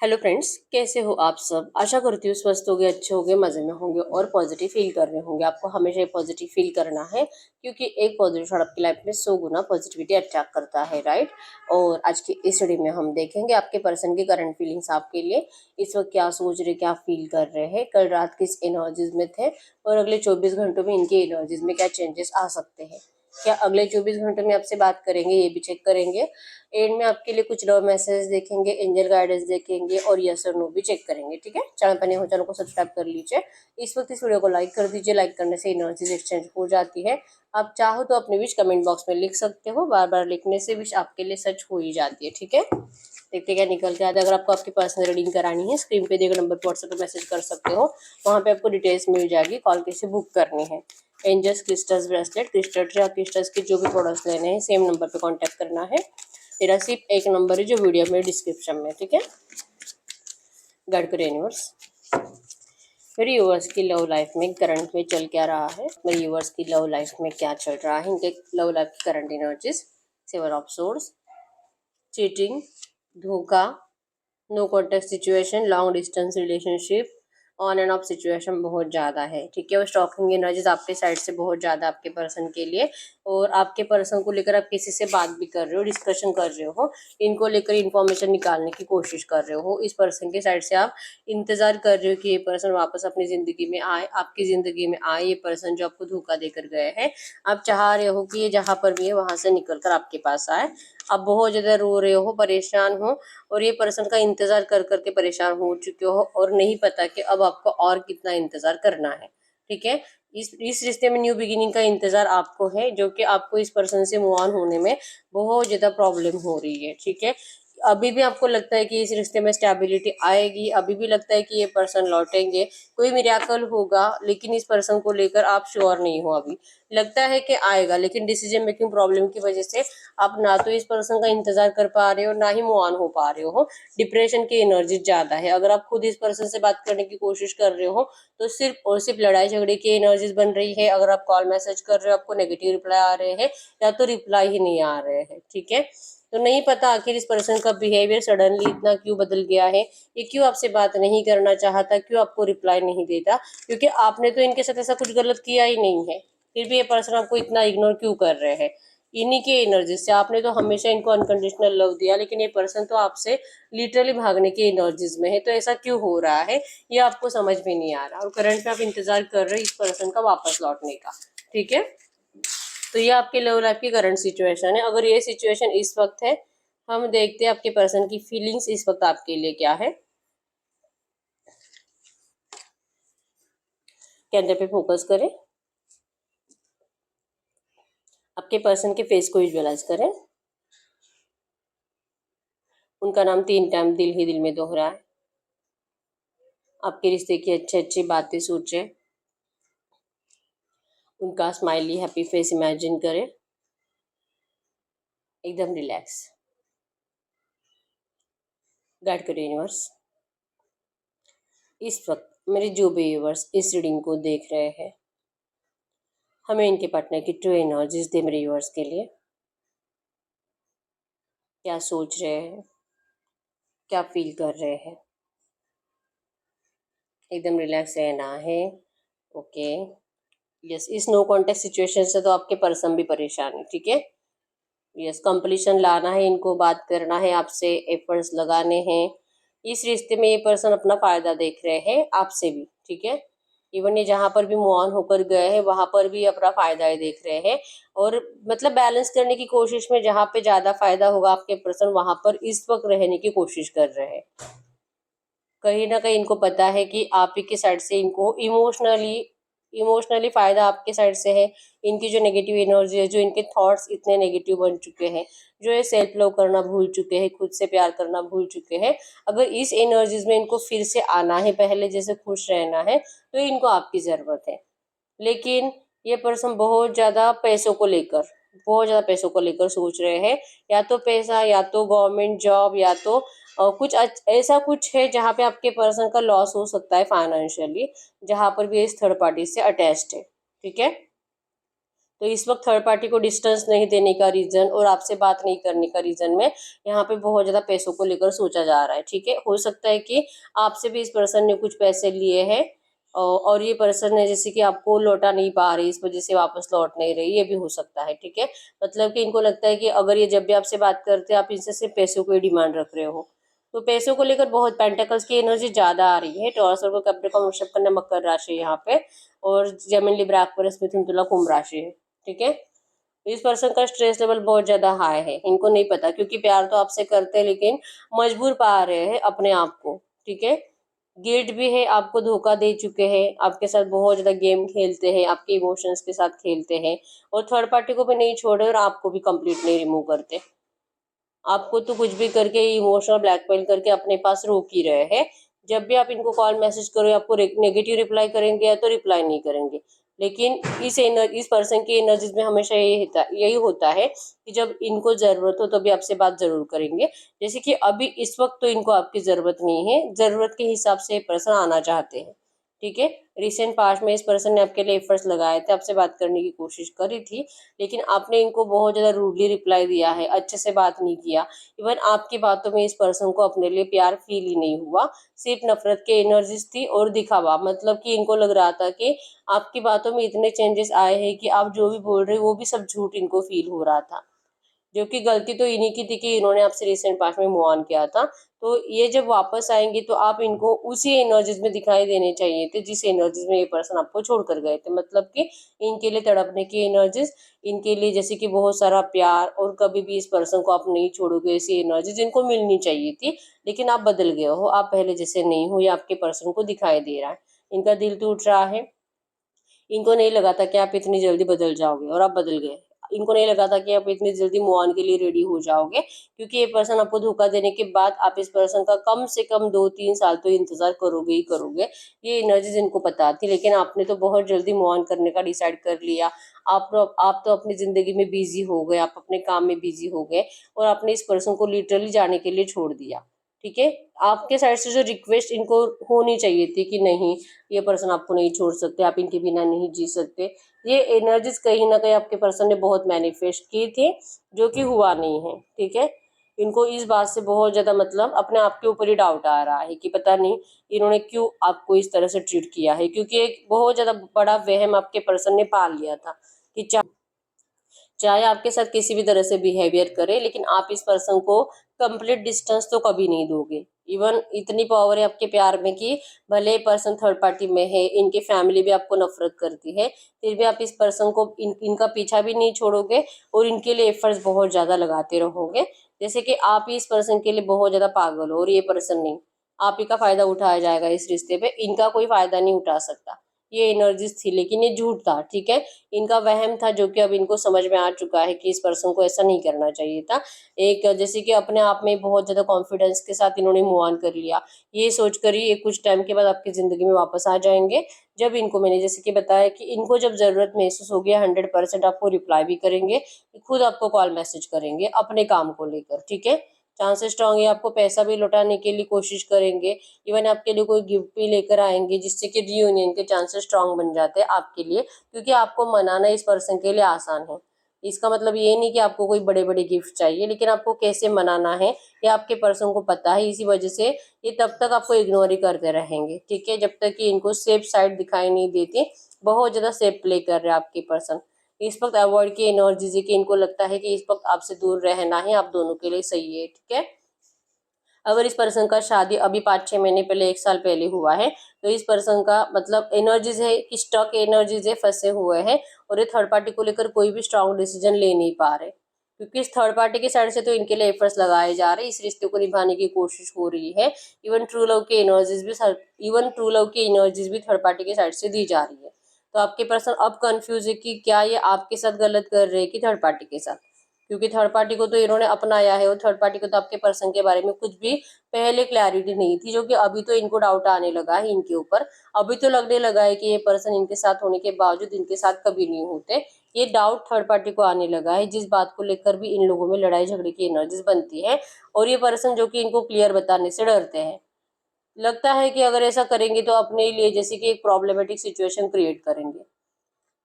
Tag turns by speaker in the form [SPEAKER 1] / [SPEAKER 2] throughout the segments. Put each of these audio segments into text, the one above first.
[SPEAKER 1] Hello friends, कैसे हो आप सब। आशा करती हूँ स्वस्थ होगे, अच्छे होगे, मजे में होंगे और पॉजिटिव फील कर रहे होंगे। आपको हमेशा पॉजिटिव फील करना है क्योंकि एक पॉजिटिव थॉट आपकी लाइफ में 100 गुना पॉजिटिविटी अट्रैक्ट करता है, राइट। और आज की इस स्टडी में हम देखेंगे आपके पर्सन की करंट फीलिंग्स आपके लिए इस वक्त क्या सोच रहे, क्या फील कर रहे हैं, कल रात किस एनर्जीज में थे और अगले 24 घंटों में इनके एनर्जीज में क्या चेंजेस आ सकते हैं। क्या अगले 24 घंटों में आपसे बात करेंगे, ये भी चेक करेंगे। एंड में आपके लिए कुछ लव मैसेज देखेंगे, एंजल गाइडेंस देखेंगे और यस और नो भी चेक करेंगे, ठीक है। चैनल पर नए हो चैनल को सब्सक्राइब कर लीजिए। इस वक्त इस वीडियो को लाइक कर दीजिए। लाइक करने से एनर्जीज एक्सचेंज हो जाती है। आप चाहो तो अपनी विश कमेंट बॉक्स में लिख सकते हो। बार बार लिखने से विश आपके लिए सच हो ही जाती है, ठीक है। देखते क्या निकल के आता है। अगर आपको आपकी पर्सनल रीडिंग करानी है, स्क्रीन पे दिए गए नंबर पर व्हाट्सएप पर मैसेज कर सकते हो। वहाँ पे आपको डिटेल्स मिल जाएगी, कॉल कैसे बुक करनी है। एंजल्स क्रिस्टल्स ब्रेसलेट, क्रिस्टल्स या क्रिस्टल्स के जो भी प्रोडक्ट्स लेने हैं सेम नंबर पे कांटेक्ट करना है। मेरा सिर्फ एक नंबर है जो वीडियो में डिस्क्रिप्शन में, ठीक है। गाइड करो यूनिवर्स। मेरे यूवर्स की लव लाइफ में करंट में चल क्या रहा है, मेरे यूवर्स की लव लाइफ में क्या चल रहा है, इनके लव लाइफ की current energies. Seven of source, cheating, धोखा, no contact situation, long distance relationship, on and off situation बहुत ज़्यादा है, ठीक है। और स्टॉकिंग एनर्जीज आपके साइड से बहुत ज़्यादा आपके पर्सन के लिए। और आपके पर्सन को लेकर आप किसी से बात भी कर रहे हो, डिस्कशन कर रहे हो, इनको लेकर इंफॉर्मेशन निकालने की कोशिश कर रहे हो। इस पर्सन के साइड से आप इंतजार कर रहे हो कि ये पर्सन वापस अपनी ज़िंदगी में आए, आपकी ज़िंदगी में आए। ये पर्सन जो आपको धोखा देकर गए हैं, आप चाह रहे हो कि ये जहाँ पर भी है वहाँ से निकल कर आपके पास आए। आप बहुत ज़्यादा रो रहे हो, परेशान हो और ये पर्सन का इंतजार कर करके परेशान हो चुके हो और नहीं पता कि अब आपको और कितना इंतजार करना है, ठीक है। इस रिश्ते में न्यू बिगिनिंग का इंतजार आपको है, जो कि आपको इस पर्सन से मूव ऑन होने में बहुत ज़्यादा प्रॉब्लम हो रही है, ठीक है। अभी भी आपको लगता है कि इस रिश्ते में स्टेबिलिटी आएगी, अभी भी लगता है कि ये पर्सन लौटेंगे, कोई मिरेकल होगा, लेकिन इस पर्सन को लेकर आप श्योर नहीं हो। अभी लगता है कि आएगा, लेकिन डिसीजन मेकिंग प्रॉब्लम की वजह से आप ना तो इस पर्सन का इंतजार कर पा रहे हो, ना ही मूव ऑन हो पा रहे हो। डिप्रेशन की एनर्जी ज्यादा है। अगर आप खुद इस पर्सन से बात करने की कोशिश कर रहे हो तो सिर्फ और सिर्फ लड़ाई झगड़े की एनर्जीज बन रही है। अगर आप कॉल मैसेज कर रहे हो, आपको नेगेटिव रिप्लाई आ रहे हैं या तो रिप्लाई ही नहीं आ रहे हैं, ठीक है। तो नहीं पता आखिर इस पर्सन का बिहेवियर सडनली इतना क्यों बदल गया है, ये क्यों आपसे बात नहीं करना चाहता, क्यों आपको रिप्लाई नहीं देता, क्योंकि आपने तो इनके साथ ऐसा कुछ गलत किया ही नहीं है, फिर भी ये पर्सन आपको इतना इग्नोर क्यों कर रहे हैं। इन्हीं के एनर्जी से आपने तो हमेशा इनको अनकंडीशनल लव दिया, लेकिन ये पर्सन तो आपसे लिटरली भागने की एनर्जीज में है। तो ऐसा क्यों हो रहा है ये आपको समझ में नहीं आ रहा और करंट में आप इंतजार कर रहे हो इस पर्सन का वापस लौटने का, ठीक है। तो ये आपके लव लाइफ की करंट सिचुएशन है। अगर ये सिचुएशन इस वक्त है, हम देखते हैं आपके पर्सन की फीलिंग्स इस वक्त आपके लिए क्या है। कैंडल पे फोकस करें, आपके पर्सन के फेस को विजुअलाइज करें। उनका नाम 3 टाइम दिल ही दिल में दोहराए। आपके रिश्ते की अच्छी अच्छी बातें सोचें। उनका स्माइली हैप्पी फेस इमेजिन करें। एकदम रिलैक्स। गाइड करें यूनिवर्स। इस वक्त मेरे जो भी व्यूअर्स इस रीडिंग को देख रहे हैं, हमें इनके पार्टनर की ट्रू एनर्जीज दे। मेरे व्यूअर्स के लिए क्या सोच रहे हैं, क्या फील कर रहे हैं। एकदम रिलैक्स रहना है, ओके। यस, इस नो कॉन्टेक्ट सिचुएशन से तो आपके पर्सन भी परेशान है, ठीक है। यस, कंप्लीशन लाना है, इनको बात करना है आपसे, एफर्ट्स लगाने हैं। इस रिश्ते में ये पर्सन अपना फायदा देख रहे हैं आपसे भी, ठीक है। इवन ये जहाँ पर भी मूव ऑन होकर गए हैं वहां पर भी अपना फायदा ही देख रहे हैं और मतलब बैलेंस करने की कोशिश में जहाँ पे ज्यादा फायदा होगा आपके पर्सन वहां पर इस वक्त रहने की कोशिश कर रहे हैं। कहीं ना कहीं इनको पता है कि आप ही के साइड से इनको इमोशनली फायदा आपके साइड से है। इनकी जो नेगेटिव एनर्जी है, जो इनके थॉट्स इतने नेगेटिव बन चुके हैं, जो ये सेल्फ लव करना भूल चुके हैं, खुद से प्यार करना भूल चुके हैं, अगर इस एनर्जीज में इनको फिर से आना है, पहले जैसे खुश रहना है, तो इनको आपकी जरूरत है। लेकिन ये पर्सन बहुत ज्यादा पैसों को लेकर सोच रहे हैं। या तो पैसा, या तो गवर्नमेंट जॉब, या तो कुछ ऐसा कुछ है जहाँ पे आपके पर्सन का लॉस हो सकता है फाइनेंशियली, जहाँ पर भी इस थर्ड पार्टी से अटैच्ड है, ठीक है। तो इस वक्त थर्ड पार्टी को डिस्टेंस नहीं देने का रीजन और आपसे बात नहीं करने का रीजन में यहाँ पे बहुत ज्यादा पैसों को लेकर सोचा जा रहा है। ठीक है, हो सकता है कि आपसे भी इस पर्सन ने कुछ पैसे लिए हैं और ये पर्सन है जैसे कि आपको लौटा नहीं पा रही, इस वजह से वापस लौट नहीं रही, ये भी हो सकता है। ठीक है, मतलब कि इनको लगता है कि अगर ये जब भी आपसे बात करते हैं आप इनसे सिर्फ पैसों को ही डिमांड रख रहे हो। तो पैसों को लेकर बहुत पेंटिकल्स की एनर्जी ज्यादा आ रही है। टॉरस और कैप्रिकॉर्न वृषभ कन्या मकर राशि यहाँ पे, और जेमिनी लिब्रा एक्वेरियस मिथुन तुला कुंभ राशि है। ठीक है, इस पर्सन का स्ट्रेस लेवल बहुत ज्यादा हाई है। इनको नहीं पता, क्योंकि प्यार तो आपसे करते हैं लेकिन मजबूर पा रहे हैं अपने आप को। ठीक है, गिल्ट भी है, आपको धोखा दे चुके हैं, आपके साथ बहुत ज्यादा गेम खेलते हैं, आपके इमोशंस के साथ खेलते हैं, और थर्ड पार्टी को भी नहीं छोड़े और आपको भी कंप्लीट नहीं रिमूव करते। आपको तो कुछ भी करके इमोशनल ब्लैकमेल करके अपने पास रोक ही रहे हैं। जब भी आप इनको कॉल मैसेज करो, आपको नेगेटिव रिप्लाई करेंगे या तो रिप्लाई नहीं करेंगे। लेकिन इस पर्सन की एनर्जीज में हमेशा यही होता है कि जब इनको जरूरत हो तो भी आपसे बात जरूर करेंगे। जैसे कि अभी इस वक्त तो इनको आपकी जरूरत नहीं है, जरूरत के हिसाब से पर्सन आना चाहते हैं। ठीक है, रिसेंट पास्ट में इस पर्सन ने आपके लिए एफर्ट्स लगाए थे, आपसे बात करने की कोशिश करी थी, लेकिन आपने इनको बहुत ज्यादा रूडली रिप्लाई दिया है, अच्छे से बात नहीं किया। इवन आपकी बातों में इस पर्सन को अपने लिए प्यार फील ही नहीं हुआ, सिर्फ नफरत के एनर्जीज थी और दिखावा। मतलब कि इनको लग रहा था कि आपकी बातों में इतने चेंजेस आए हैं कि आप जो भी बोल रहे हो वो भी सब झूठ इनको फील हो रहा था। जो कि गलती तो इन्हीं की थी कि इन्होंने आपसे रिसेंट पास्ट में मूव ऑन किया था। तो ये जब वापस आएंगे तो आप इनको उसी एनर्जीज में दिखाई देने चाहिए थे जिस एनर्जीज में ये पर्सन आपको छोड़ कर गए थे। मतलब कि इनके लिए तड़पने की एनर्जीज, इनके लिए जैसे कि बहुत सारा प्यार, और कभी भी इस पर्सन को आप नहीं छोड़ोगे, ऐसी एनर्जीज इनको मिलनी चाहिए थी। लेकिन आप बदल गए हो, आप पहले जैसे नहीं हो, ये आपके पर्सन को दिखाई दे रहा है। इनका दिल टूट रहा है। इनको नहीं लगा था कि आप इतनी जल्दी बदल जाओगे और आप बदल गए। इनको नहीं लगा था कि आप इतनी जल्दी मूव ऑन के लिए रेडी हो जाओगे, क्योंकि ये पर्सन आपको धोखा देने के बाद आप इस पर्सन का कम से कम 2-3 साल तो इंतजार करोगे ही करोगे। ये एनर्जीज इनको पता थी, लेकिन आपने तो बहुत जल्दी मूव ऑन करने का डिसाइड कर लिया। आप तो अपनी जिंदगी में बिजी हो गए, आप अपने काम में बिजी हो गए, और आपने इस पर्सन को लिटरली जाने के लिए छोड़ दिया। ठीक है, आपके साइड से जो रिक्वेस्ट इनको होनी चाहिए थी कि नहीं, ये पर्सन आपको नहीं छोड़ सकते, आप इनके बिना नहीं जी सकते, ये एनर्जीज कहीं ना कहीं आपके पर्सन ने बहुत मैनिफेस्ट की थी, जो कि हुआ नहीं है। ठीक है, इनको इस बात से बहुत ज्यादा मतलब अपने आप के ऊपर ही डाउट आ रहा है कि पता नहीं इन्होंने क्यों आपको इस तरह से ट्रीट किया है, क्योंकि एक बहुत ज्यादा बड़ा वहम आपके पर्सन ने पाल लिया था कि चाहे आपके साथ किसी भी तरह से बिहेवियर करे, लेकिन आप इस पर्सन को कंप्लीट डिस्टेंस तो कभी नहीं दोगे। इवन इतनी पावर है आपके प्यार में कि भले पर्सन थर्ड पार्टी में है, इनकी फैमिली भी आपको नफरत करती है, फिर भी आप इस पर्सन को इनका पीछा भी नहीं छोड़ोगे और इनके लिए एफर्ट्स बहुत ज्यादा लगाते रहोगे। जैसे कि आप ही इस पर्सन के लिए बहुत ज्यादा पागल हो और ये पर्सन नहीं। आप ही का फायदा उठाया जाएगा इस रिश्ते पे, इनका कोई फायदा नहीं उठा सकता। ये एनर्जीज थी, लेकिन ये झूठ था। ठीक है, इनका वहम था, जो कि अब इनको समझ में आ चुका है कि इस पर्सन को ऐसा नहीं करना चाहिए था। एक जैसे कि अपने आप में बहुत ज्यादा कॉन्फिडेंस के साथ इन्होंने मूव ऑन कर लिया, ये सोचकर ही ये कुछ टाइम के बाद आपकी जिंदगी में वापस आ जाएंगे। जब इनको मैंने जैसे कि बताया कि इनको जब जरूरत महसूस होगी 100% आपको रिप्लाई भी करेंगे, खुद आपको कॉल मैसेज करेंगे अपने काम को लेकर। ठीक है, चांसेस स्ट्रांग है, आपको पैसा भी लौटाने के लिए कोशिश करेंगे। इवन आपके लिए कोई गिफ्ट भी लेकर आएंगे, जिससे कि रियूनियन के चांसेस स्ट्रांग बन जाते हैं आपके लिए, क्योंकि आपको मनाना इस पर्सन के लिए आसान है। इसका मतलब ये नहीं कि आपको कोई बड़े बड़े गिफ्ट चाहिए, लेकिन आपको कैसे मनाना है ये आपके पर्सन को पता है। इसी वजह से ये तब तक आपको इग्नोर ही करते रहेंगे। ठीक है, जब तक कि इनको सेफ साइड दिखाई नहीं देती। बहुत ज्यादा सेफ प्ले कर रहे हैं आपके पर्सन। इस वक्त अवॉइड की एनर्जीज है कि इनको लगता है कि इस वक्त आपसे दूर रहना ही आप दोनों के लिए सही है। ठीक है, अगर इस पर्सन का शादी अभी 5-6 महीने पहले, 1 साल पहले हुआ है, तो इस पर्सन का मतलब एनर्जीज है कि स्टक एनर्जीज है, फंसे हुए हैं, और ये थर्ड पार्टी को लेकर कोई भी स्ट्रांग डिसीजन ले नहीं पा रहे, क्योंकि इस थर्ड पार्टी की साइड से तो इनके लिए एफर्ट्स लगाए जा रहे हैं, इस रिश्ते को निभाने की कोशिश हो रही है। इवन ट्रू लव की एनर्जीज भी थर्ड पार्टी की साइड से दी जा रही है। तो आपके पर्सन अब कंफ्यूज है कि क्या ये आपके साथ गलत कर रहे हैं कि थर्ड पार्टी के साथ, क्योंकि थर्ड पार्टी को तो इन्होंने अपनाया है और थर्ड पार्टी को तो आपके पर्सन के बारे में कुछ भी पहले क्लैरिटी नहीं थी, जो कि अभी तो इनको डाउट आने लगा है इनके ऊपर। अभी तो लगने लगा है कि ये पर्सन इनके साथ होने के बावजूद इनके साथ कभी नहीं होते। ये डाउट थर्ड पार्टी को आने लगा है, जिस बात को लेकर भी इन लोगों में लड़ाई झगड़े की एनर्जीज बनती है, और ये पर्सन जो कि इनको क्लियर बताने से डरते हैं। लगता है कि अगर ऐसा करेंगे तो अपने लिए जैसे कि एक प्रॉब्लमेटिक सिचुएशन क्रिएट करेंगे।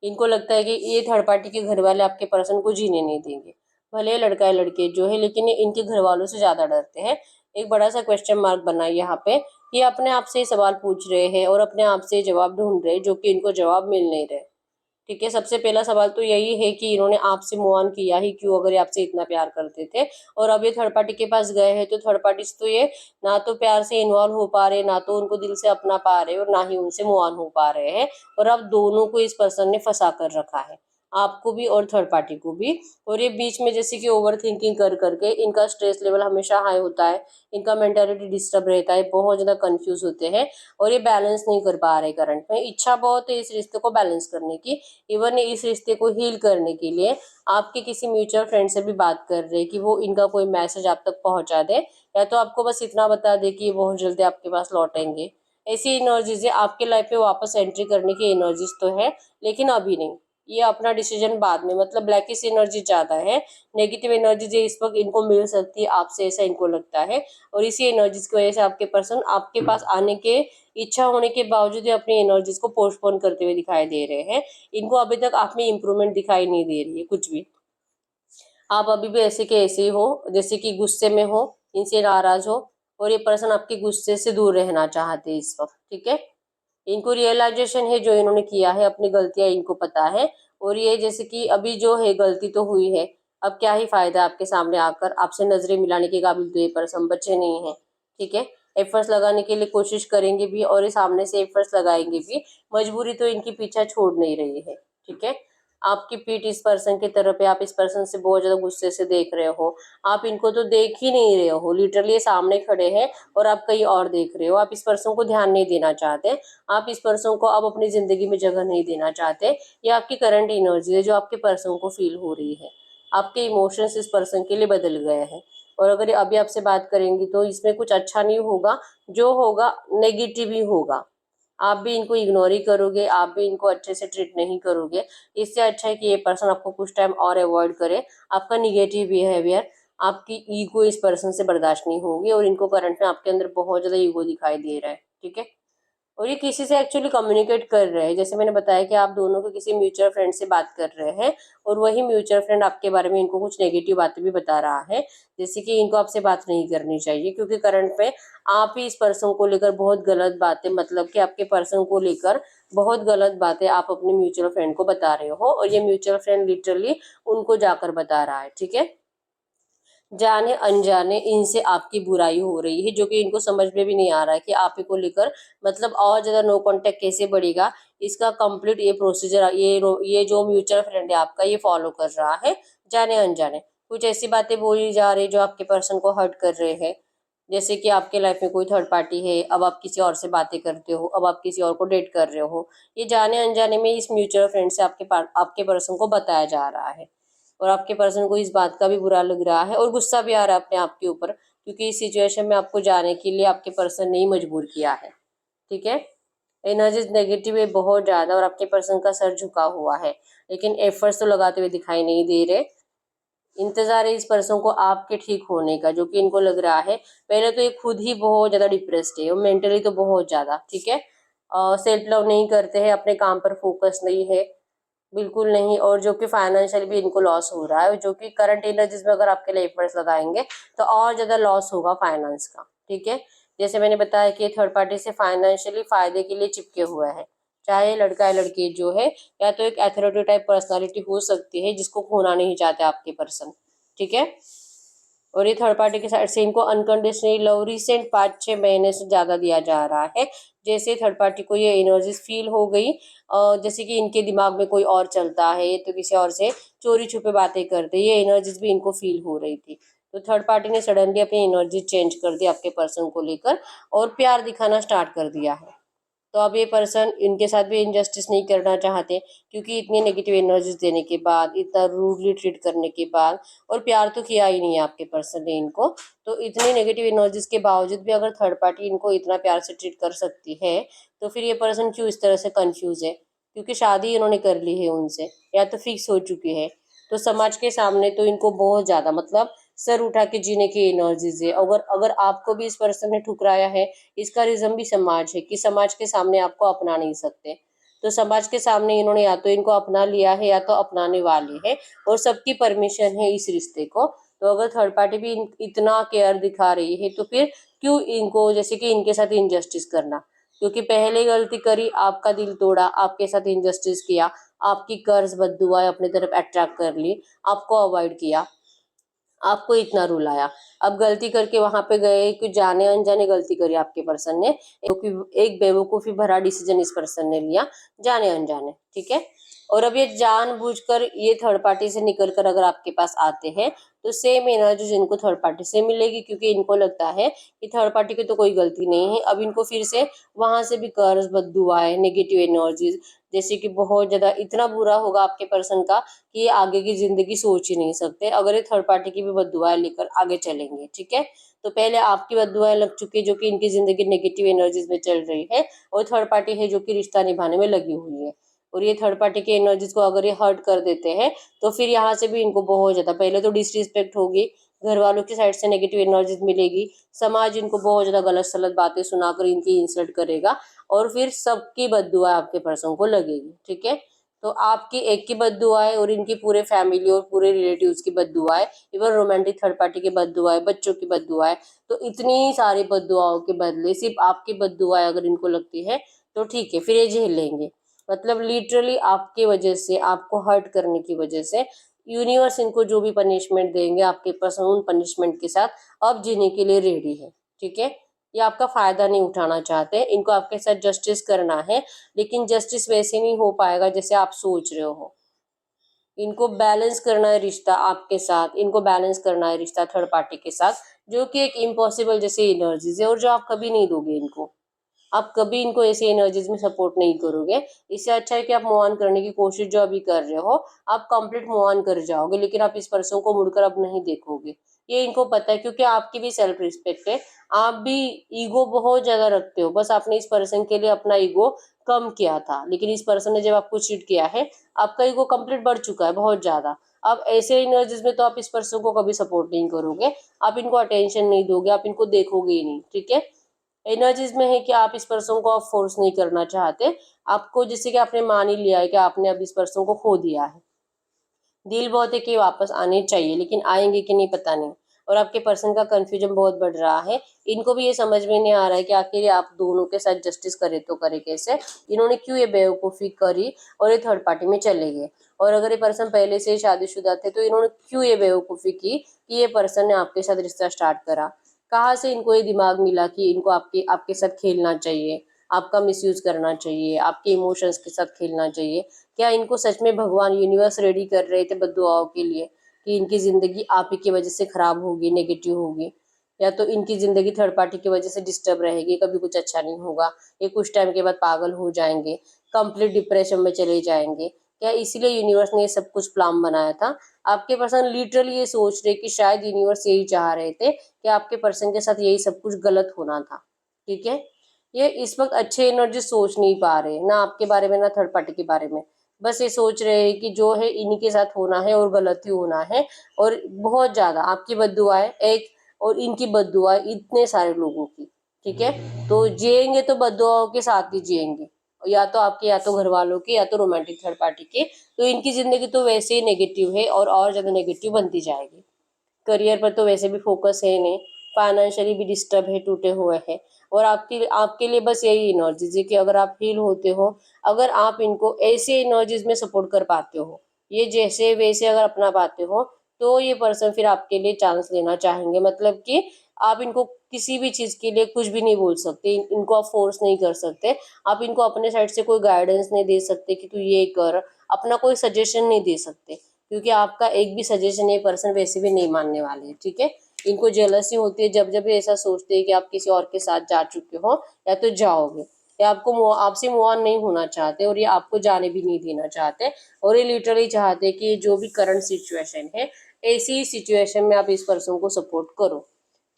[SPEAKER 1] इनको लगता है कि ये थर्ड पार्टी के घर वाले आपके पर्सन को जीने नहीं देंगे, भले लड़का या लड़के जो है, लेकिन ये इनके घर वालों से ज़्यादा डरते हैं। एक बड़ा सा क्वेश्चन मार्क बना है यहाँ पे। ये अपने आप से सवाल पूछ रहे हैं और अपने आप से जवाब ढूंढ रहे हैं, जो कि इनको जवाब मिल नहीं रहे। ठीक है, सबसे पहला सवाल तो यही है कि इन्होंने आपसे मूव ऑन किया ही क्यों, अगर ये आपसे इतना प्यार करते थे। और अब ये थर्ड पार्टी के पास गए हैं, तो थर्ड पार्टी से तो ये ना तो प्यार से इन्वॉल्व हो पा रहे, ना तो उनको दिल से अपना पा रहे, और ना ही उनसे मूव ऑन हो पा रहे हैं। और अब दोनों को इस पर्सन ने फंसा कर रखा है, आपको भी और थर्ड पार्टी को भी। और ये बीच में जैसे कि ओवर थिंकिंग कर करके इनका स्ट्रेस लेवल हमेशा हाई होता है, इनका मेंटालिटी डिस्टर्ब रहता है, बहुत ज़्यादा कंफ्यूज होते हैं, और ये बैलेंस नहीं कर पा रहे करंट में। इच्छा बहुत है इस रिश्ते को बैलेंस करने की, इवन इस रिश्ते को हील करने के लिए आपके किसी म्यूचुअल फ्रेंड से भी बात कर रहे हैं कि वो इनका कोई मैसेज आप तक पहुंचा दे, या तो आपको बस इतना बता दे कि ये बहुत जल्दी आपके पास लौटेंगे। ऐसी एनर्जीज है, आपके लाइफ में वापस एंट्री करने की एनर्जीज तो है, लेकिन अभी नहीं। ये अपना डिसीजन बाद में, मतलब ब्लैकिश एनर्जी ज्यादा है, नेगेटिव एनर्जीज इस वक्त इनको मिल सकती है आपसे, ऐसा इनको लगता है। और इसी एनर्जीज की वजह से आपके पर्सन आपके पास आने के इच्छा होने के बावजूद ये अपनी एनर्जीज को पोस्टपोन करते हुए दिखाई दे रहे हैं। इनको अभी तक आप में इम्प्रूवमेंट दिखाई नहीं दे रही है कुछ भी। आप अभी भी ऐसे के ऐसे ही हो, जैसे कि गुस्से में हो, इनसे नाराज हो, और ये पर्सन आपके गुस्से से दूर रहना चाहते हैं इस वक्त। ठीक है, इनको रियलाइजेशन है जो इन्होंने किया है, अपनी गलतियां इनको पता है। और ये जैसे कि अभी जो है गलती तो हुई है, अब क्या ही फायदा आपके सामने आकर, आपसे नजरें मिलाने के काबिल तो ये पर्सन बच्चे नहीं है। ठीक है, एफर्ट्स लगाने के लिए कोशिश करेंगे भी, और ये सामने से एफर्ट्स लगाएंगे भी, मजबूरी तो इनकी पीछा छोड़ नहीं रही है। ठीक है, आपकी पीठ इस पर्सन की तरफ है, आप इस पर्सन से बहुत ज्यादा गुस्से से देख रहे हो, आप इनको तो देख ही नहीं रहे हो, लिटरली ये सामने खड़े हैं और आप कहीं और देख रहे हो। आप इस पर्सन को ध्यान नहीं देना चाहते, आप इस पर्सन को अब अपनी जिंदगी में जगह नहीं देना चाहते। ये आपकी करंट एनर्जी है जो आपके पर्सन को फील हो रही है। आपके इमोशंस इस पर्सन के लिए बदल गए हैं, और अगर ये अभी आपसे बात करेंगी तो इसमें कुछ अच्छा नहीं होगा, जो होगा नेगेटिव ही होगा। आप भी इनको इग्नोर ही करोगे, आप भी इनको अच्छे से ट्रीट नहीं करोगे। इससे अच्छा है कि ये पर्सन आपको कुछ टाइम और अवॉइड करे। आपका निगेटिव बिहेवियर, आपकी ईगो इस पर्सन से बर्दाश्त नहीं होगी, और इनको करंट में आपके अंदर बहुत ज्यादा ईगो दिखाई दे रहा है। ठीक है, और ये किसी से एक्चुअली कम्युनिकेट कर रहे हैं, जैसे मैंने बताया कि आप दोनों को किसी म्यूचुअल फ्रेंड से बात कर रहे हैं, और वही म्यूचुअल फ्रेंड आपके बारे में इनको कुछ नेगेटिव बातें भी बता रहा है, जैसे कि इनको आपसे बात नहीं करनी चाहिए, क्योंकि करंट में आप ही इस पर्सन को लेकर बहुत गलत बातें, मतलब कि आपके पर्सन को लेकर बहुत गलत बातें आप अपने म्यूचुअल फ्रेंड को बता रहे हो, और ये म्यूचुअल फ्रेंड लिटरली उनको जाकर बता रहा है। ठीक है, जाने अनजाने इनसे आपकी बुराई हो रही है, जो कि इनको समझ में भी नहीं आ रहा है कि आप ही को लेकर, मतलब और ज्यादा नो कांटेक्ट कैसे बढ़ेगा। इसका कंप्लीट ये प्रोसीजर, ये जो म्यूचुअल फ्रेंड है आपका, ये फॉलो कर रहा है जाने अनजाने। कुछ ऐसी बातें बोली जा रही जो आपके पर्सन को हर्ट कर रहे हैं, जैसे कि आपके लाइफ में कोई थर्ड पार्टी है, अब आप किसी और से बातें करते हो, अब आप किसी और को डेट कर रहे हो। ये जाने अनजाने में इस म्यूचुअल फ्रेंड से आपके पर्सन को बताया जा रहा है, और आपके पर्सन को इस बात का भी बुरा लग रहा है और गुस्सा भी आ रहा है अपने आप के ऊपर, क्योंकि इस सिचुएशन में आपको जाने के लिए आपके पर्सन ने ही मजबूर किया है। ठीक है, एनर्जीज नेगेटिव है बहुत ज्यादा, और आपके पर्सन का सर झुका हुआ है, लेकिन एफर्ट्स तो लगाते हुए दिखाई नहीं दे रहे। इंतजार है इस पर्सन को आपके ठीक होने का, जो कि इनको लग रहा है। पहले तो ये खुद ही बहुत ज्यादा डिप्रेस्ड है, और मेंटली तो बहुत ज्यादा। ठीक है, सेल्फ लव नहीं करते हैं, अपने काम पर फोकस नहीं है, बिल्कुल नहीं। और जो कि फाइनेंशियल भी इनको लॉस हो रहा है, जो कि करंट एनर्जीज में अगर आपके लिए एफर्ट्स लगाएंगे तो और ज्यादा लॉस होगा फाइनेंस का। ठीक है, जैसे मैंने बताया कि थर्ड पार्टी से फाइनेंशियली फायदे के लिए चिपके हुए हैं, चाहे लड़का या लड़की जो है, या तो एक अथॉरिटी टाइप पर्सनालिटी हो सकती है जिसको खोना नहीं चाहते आपके पर्सन। ठीक है, और ये थर्ड पार्टी के साइड से इनको अनकंडीशनल लव रिसेंट 5-6 महीने से ज्यादा दिया जा रहा है। जैसे थर्ड पार्टी को ये एनर्जीज फील हो गई, जैसे कि इनके दिमाग में कोई और चलता है, तो किसी और से चोरी छुपे बातें करते, ये एनर्जीज भी इनको फील हो रही थी। तो थर्ड पार्टी ने सडनली अपनी एनर्जी चेंज कर दी आपके पर्सन को लेकर, और प्यार दिखाना स्टार्ट कर दिया है। तो अब ये पर्सन इनके साथ भी इनजस्टिस नहीं करना चाहते, क्योंकि इतनी नेगेटिव एनर्जीज देने के बाद, इतना रूडली ट्रीट करने के बाद, और प्यार तो किया ही नहीं है आपके पर्सन ने इनको, तो इतनी नेगेटिव एनर्जीज के बावजूद भी अगर थर्ड पार्टी इनको इतना प्यार से ट्रीट कर सकती है, तो फिर ये पर्सन क्यों इस तरह से कंफ्यूज है। क्योंकि शादी इन्होंने कर ली है उनसे, या तो फिक्स हो चुकी है, तो समाज के सामने तो इनको बहुत ज्यादा, मतलब सर उठा के जीने की एनर्जीज है। अगर अगर आपको भी इस पर्सन ने ठुकराया है, इसका रीजन भी समाज है, कि समाज के सामने आपको अपना नहीं सकते। तो समाज के सामने इन्होंने या तो इनको अपना लिया है या तो अपनाने वाले हैं, और सबकी परमिशन है इस रिश्ते को। तो अगर थर्ड पार्टी भी इतना केयर दिखा रही है तो फिर क्यों इनको, जैसे कि इनके साथ इनजस्टिस करना, क्योंकि पहले गलती करी, आपका दिल तोड़ा, आपके साथ इनजस्टिस किया, आपकी कर्ज बद्दुआ अपनी तरफ अट्रैक्ट कर ली, आपको अवॉइड किया, आपको इतना रुलाया। अब गलती करके वहां पे गए, कि जाने अनजाने गलती करी आपके पर्सन ने, क्योंकि एक बेवकूफी भरा डिसीजन इस पर्सन ने लिया जाने अनजाने, ठीक है। और अब ये जानबूझकर ये थर्ड पार्टी से निकल कर अगर आपके पास आते हैं तो सेम एनर्जी जिनको थर्ड पार्टी से मिलेगी, क्योंकि इनको लगता है कि थर्ड पार्टी की तो कोई गलती नहीं है। अब इनको फिर से वहां से भी कर्ज बद्दुआएं, नेगेटिव एनर्जीज, जैसे कि बहुत ज्यादा इतना बुरा होगा आपके पर्सन का कि ये आगे की जिंदगी सोच ही नहीं सकते अगर ये थर्ड पार्टी की भी बद्दुआएं लेकर आगे चलेंगे, ठीक है। तो पहले आपकी बद्दुआएं लग चुकी है जो कि इनकी जिंदगी नेगेटिव एनर्जीज में चल रही है, और थर्ड पार्टी है जो कि रिश्ता निभाने में लगी हुई है। और ये थर्ड पार्टी की एनर्जीज को अगर ये हर्ट कर देते हैं तो फिर यहाँ से भी इनको बहुत ज्यादा, पहले तो डिसरिस्पेक्ट होगी, घर वालों की साइड से नेगेटिव एनर्जीज मिलेगी, समाज इनको बहुत ज्यादा गलत सलत बातें सुनाकर इनकी इंसल्ट करेगा, और फिर सबकी बद्दुआ आपके पर्सन को लगेगी, ठीक है। तो आपकी एक की बद्दुआएं और इनकी पूरे फैमिली और पूरे रिलेटिव्स की बद्दुआएं, इवन रोमांटिक थर्ड पार्टी की बद्दुआएं, बच्चों की बद्दुआएं, तो इतनी सारी बद्दुआओं के बदले सिर्फ आपकी बद्दुआएं अगर इनको लगती है तो ठीक है, फिर ये झेल लेंगे। मतलब लिटरली आपकी वजह से, आपको हर्ट करने की वजह से यूनिवर्स इनको जो भी पनिशमेंट देंगे आपके पास उन पनिशमेंट के साथ अब जीने के लिए रेडी है, ठीक है। ये आपका फायदा नहीं उठाना चाहते, इनको आपके साथ जस्टिस करना है, लेकिन जस्टिस वैसे नहीं हो पाएगा जैसे आप सोच रहे हो। इनको बैलेंस करना है रिश्ता आपके साथ, इनको बैलेंस करना है रिश्ता थर्ड पार्टी के साथ, जो कि एक इम्पॉसिबल जैसे एनर्जीज है, और जो आप कभी नहीं दोगे इनको। आप कभी इनको ऐसे एनर्जीज में सपोर्ट नहीं करोगे। इससे अच्छा है कि आप मूव ऑन करने की कोशिश जो अभी कर रहे हो, आप कंप्लीट मूव ऑन कर जाओगे, लेकिन आप इस पर्सन को मुड़कर अब नहीं देखोगे। ये इनको पता है, क्योंकि आपकी भी सेल्फ रिस्पेक्ट है, आप भी ईगो बहुत ज्यादा रखते हो, बस आपने इस पर्सन के लिए अपना ईगो कम किया था, लेकिन इस पर्सन ने जब आपको चीट किया है, आपका ईगो कंप्लीट बढ़ चुका है बहुत ज्यादा। अब ऐसे एनर्जीज में तो आप इस पर्सन को कभी सपोर्ट नहीं करोगे, आप इनको अटेंशन नहीं दोगे, आप इनको देखोगे ही नहीं, ठीक है। एनर्जीज में है कि आप इस पर्सन को आप फोर्स नहीं करना चाहते, आपको जैसे कि आपने मान ही लिया है कि आपने अब इस पर्सन को खो दिया है, दिल बहुत है कि वापस आने चाहिए, लेकिन आएंगे कि नहीं पता नहीं। और आपके पर्सन का कंफ्यूजन बहुत बढ़ रहा है, इनको भी ये समझ में नहीं आ रहा है कि आखिर ये आप दोनों के साथ जस्टिस करे तो करे कैसे, इन्होंने क्यों ये बेवकूफ़ी करी और ये थर्ड पार्टी में चले गए। और अगर ये पर्सन पहले से ही शादीशुदा थे तो इन्होंने क्यों ये बेवकूफ़ी की कि ये पर्सन ने आपके साथ रिश्ता स्टार्ट करा। कहाँ से इनको ये दिमाग मिला कि इनको आपके आपके साथ खेलना चाहिए, आपका मिसयूज करना चाहिए, आपके इमोशंस के साथ खेलना चाहिए। क्या इनको सच में भगवान यूनिवर्स रेडी कर रहे थे बद्दुआओं के लिए कि इनकी जिंदगी आप ही की वजह से खराब होगी, नेगेटिव होगी, या तो इनकी जिंदगी थर्ड पार्टी की वजह से डिस्टर्ब रहेगी, कभी कुछ अच्छा नहीं होगा, ये कुछ टाइम के बाद पागल हो जाएंगे, कंप्लीट डिप्रेशन में चले जाएंगे। क्या इसीलिए यूनिवर्स ने ये सब कुछ प्लान बनाया था। आपके पर्सन लिटरली ये सोच रहे कि शायद यूनिवर्स यही चाह रहे थे कि आपके पर्सन के साथ यही सब कुछ गलत होना था, ठीक है। ये इस वक्त अच्छे एनर्जी सोच नहीं पा रहे, ना आपके बारे में ना थर्ड पार्टी के बारे में, बस ये सोच रहे हैं कि जो है इन्हीं के साथ होना है और गलत ही होना है। और बहुत ज्यादा आपकी बद्दुआएं एक, और इनकी बद्दुआएं इतने सारे लोगों की, ठीक है। तो जिएंगे तो बद्दुआओं के साथ ही जिएंगे, या तो आपके या तो घर वालों के या तो रोमांटिक थर्ड पार्टी के। तो इनकी जिंदगी तो वैसे ही नेगेटिव है और ज्यादा नेगेटिव बनती जाएगी। करियर पर तो वैसे भी फोकस है नहीं, फाइनेंशियली भी डिस्टर्ब है, टूटे हुए हैं। और आपकी आपके लिए बस यही एनर्जीज है कि अगर आप हील होते हो, अगर आप इनको ऐसे एनर्जीज में सपोर्ट कर पाते हो, ये जैसे वैसे अगर अपना पाते हो, तो ये पर्सन फिर आपके लिए चांस लेना चाहेंगे। मतलब कि आप इनको किसी भी चीज के लिए कुछ भी नहीं बोल सकते, इनको आप फोर्स नहीं कर सकते, आप इनको अपने साइड से कोई गाइडेंस नहीं दे सकते कि तू ये कर, अपना कोई सजेशन नहीं दे सकते, क्योंकि आपका एक भी सजेशन ये पर्सन वैसे भी नहीं मानने वाले हैं, ठीक है। इनको जेलसी होती है जब जब ये ऐसा सोचते हैं कि आप किसी और के साथ जा चुके हो या तो जाओगे, या आपसे मूव ऑन नहीं होना चाहते, और ये आपको जाने भी नहीं देना चाहते। और ये लिटरली चाहते हैं कि जो भी करंट सिचुएशन है, ऐसी सिचुएशन में आप इस पर्सन को सपोर्ट करो,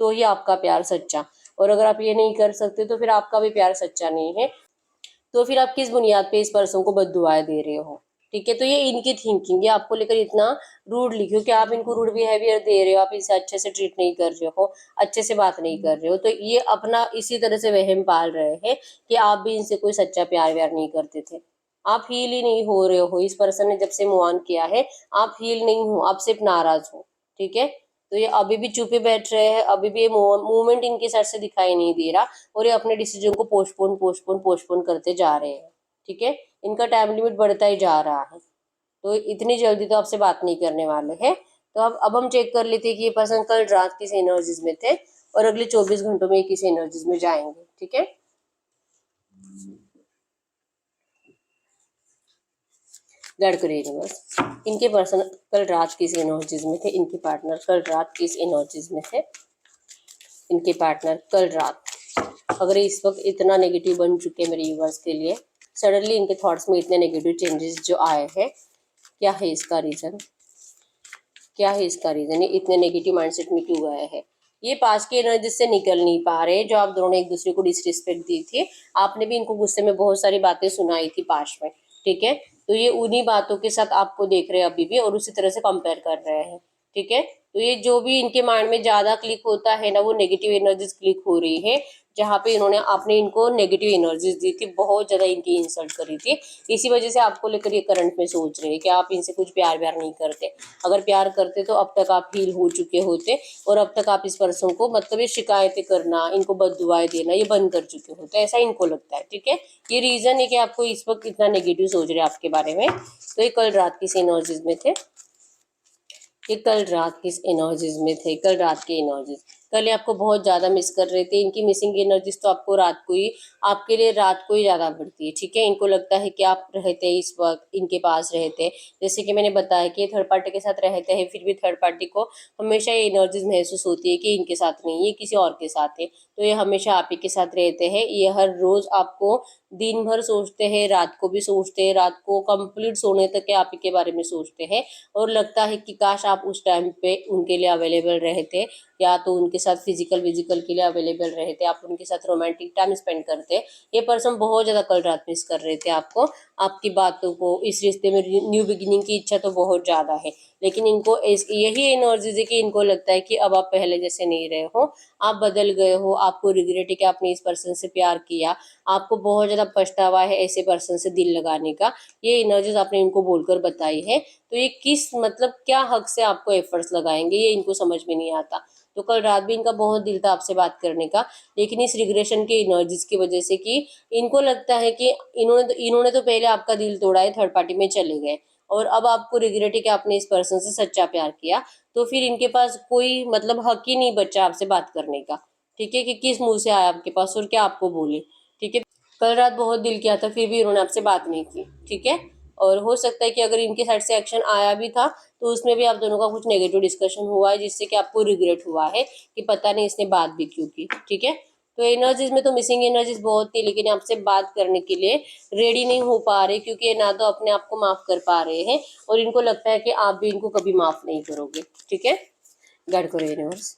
[SPEAKER 1] तो ही आपका प्यार सच्चा। और अगर आप ये नहीं कर सकते तो फिर आपका भी प्यार सच्चा नहीं है। तो फिर आप किस बुनियाद पे इस पर्सन को बद्दुआएं दे रहे हो, ठीक है। तो ये इनकी थिंकिंग, ये आपको लेकर इतना रूड लिखो कि आप इनको रूड बिहेवियर दे रहे हो, आप इसे अच्छे से ट्रीट नहीं कर रहे हो, अच्छे से बात नहीं कर रहे हो, तो ये अपना इसी तरह से वहम पाल रहे हैं कि आप भी इनसे कोई सच्चा प्यार व्यार नहीं करते थे। आप हील ही नहीं हो रहे हो, इस पर्सन ने जब से मूव ऑन किया है आप हील नहीं हो, आप सिर्फ नाराज हो। ठीक है, तो ये अभी भी चुपे बैठ रहे हैं, अभी भी ये मूवमेंट इनके साइड से दिखाई नहीं दे रहा और ये अपने डिसीजन को पोस्टपोन पोस्टपोन पोस्टपोन करते जा रहे हैं। ठीक है, इनका टाइम लिमिट बढ़ता ही जा रहा है, तो इतनी जल्दी तो आपसे बात नहीं करने वाले हैं। तो अब हम चेक कर लेते हैं कि ये पर्सन कल रात किस एनर्जीज में थे और अगले 24 घंटों में किस एनर्जीज में जाएंगे। ठीक है, गाइड करिए यूनिवर्स, इनके पर्सन कल रात किस एनर्जीज में थे, इनके पार्टनर कल रात किस एनर्जीज में थे, इनके पार्टनर कल रात, अगर इस वक्त इतना नेगेटिव बन चुके हैं मेरे यूवर्स के लिए, सडनली इनके थॉट्स में इतने नेगेटिव चेंजेस जो आए हैं, क्या है इसका रीजन, क्या है इसका रीजन, ये इतने नेगेटिव माइंडसेट में क्यों गए हैं। ये पास की एनर्जी से निकल नहीं पा रहे, जो आप दोनों ने एक दूसरे को डिसरिस्पेक्ट दी थी, आपने भी इनको गुस्से में बहुत सारी बातें सुनाई थी पास में। ठीक है, तो ये उन्हीं बातों के साथ आपको देख रहे हैं अभी भी और उसी तरह से कंपेयर कर रहे हैं। ठीक है, तो ये जो भी इनके माइंड में ज्यादा क्लिक होता है ना, वो नेगेटिव एनर्जीज क्लिक हो रही है, जहाँ पे इन्होंने आपने इनको नेगेटिव एनर्जीज दी थी, बहुत ज्यादा इनकी इंसल्ट करी थी, इसी वजह से आपको लेकर ये करंट में सोच रहे हैं कि आप इनसे कुछ प्यार व्यार नहीं करते। अगर प्यार करते तो अब तक आप हील हो चुके होते और अब तक आप इस पर्सन को मतलब ये शिकायतें करना, इनको बददुआएं देना ये बंद कर चुके होते, ऐसा इनको लगता है। ठीक है, ये रीजन है कि आपको इस वक्त इतना नेगेटिव सोच रहे हैं आपके बारे में। तो ये कल रात किस एनर्जीज में थे, कि कल रात किस एनर्जीज में थे, कल रात की एनर्जीज, कल ये आपको बहुत ज्यादा मिस कर रहे थे, इनकी मिसिंग एनर्जीज तो आपको रात को ही, आपके लिए रात को ही ज्यादा बढ़ती है। ठीक है, इनको लगता है कि आप रहते इस वक्त इनके पास रहते, जैसे कि मैंने बताया कि थर्ड पार्टी के साथ रहते हैं, फिर भी थर्ड पार्टी को हमेशा ये एनर्जीज महसूस होती है कि इनके साथ नहीं, ये किसी और के साथ है, तो ये हमेशा आप ही के साथ रहते हैं। ये हर रोज आपको दिन भर सोचते हैं, रात को भी सोचते हैं, रात को कंप्लीट सोने तक के आप ही के बारे में सोचते हैं और लगता है कि काश आप उस टाइम पे उनके लिए अवेलेबल रहते, या तो उनके साथ फिजिकल विजिकल के लिए अवेलेबल रहते, आप उनके साथ रोमांटिक टाइम स्पेंड करते। ये पर्सन बहुत ज़्यादा कल रात मिस कर रहे थे आपको, आपकी बातों को, इस रिश्ते में न्यू बिगिनिंग की इच्छा तो बहुत ज़्यादा है, लेकिन इनको यही एनर्जीज है कि इनको लगता है कि अब आप पहले जैसे नहीं रहे हो, आप बदल गए हो, आपको रिग्रेट है कि आपने इस पर्सन से प्यार किया, आपको बहुत ज़्यादा पछतावा है ऐसे पर्सन से दिल लगाने का, ये एनर्जीज आपने इनको बोलकर बताई है। तो ये किस मतलब क्या हक से आपको एफर्ट्स लगाएंगे, ये इनको समझ में नहीं आता। तो कल रात भी इनका बहुत दिल था आपसे बात करने का, लेकिन इस रिग्रेशन के एनर्जीज की वजह से कि इनको लगता है कि इन्होंने तो पहले आपका दिल तोड़ा है, थर्ड पार्टी में चले गए और अब आपको रिग्रेट है कि आपने इस पर्सन से सच्चा प्यार किया, तो फिर इनके पास कोई मतलब हक ही नहीं बचा आपसे बात करने का। ठीक है, कि किस मुंह से आया आपके पास और क्या आपको बोले। ठीक है, कल रात बहुत दिल किया था, फिर भी इन्होंने आपसे बात नहीं की। ठीक है, और हो सकता है कि अगर इनके साइड से एक्शन आया भी था तो उसमें भी आप दोनों का कुछ नेगेटिव डिस्कशन हुआ है, जिससे कि आपको रिग्रेट हुआ है कि पता नहीं इसने बात भी क्यों की। ठीक है, तो एनर्जीज में तो मिसिंग एनर्जीज बहुत थी, लेकिन आपसे बात करने के लिए रेडी नहीं हो पा रहे, क्योंकि ये ना तो अपने आप को माफ कर पा रहे हैं और इनको लगता है कि आप भी इनको कभी माफ नहीं करोगे। ठीक है, गाइड करो यूनिवर्स,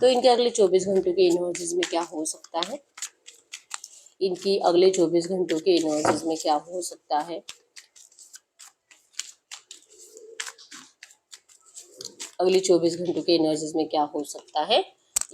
[SPEAKER 1] तो इनके अगले 24 घंटों के एनर्जीज में क्या हो सकता है, इनकी अगले 24 घंटों के एनर्जीज में क्या हो सकता है, अगले 24 घंटों के एनर्जीज में क्या हो सकता है।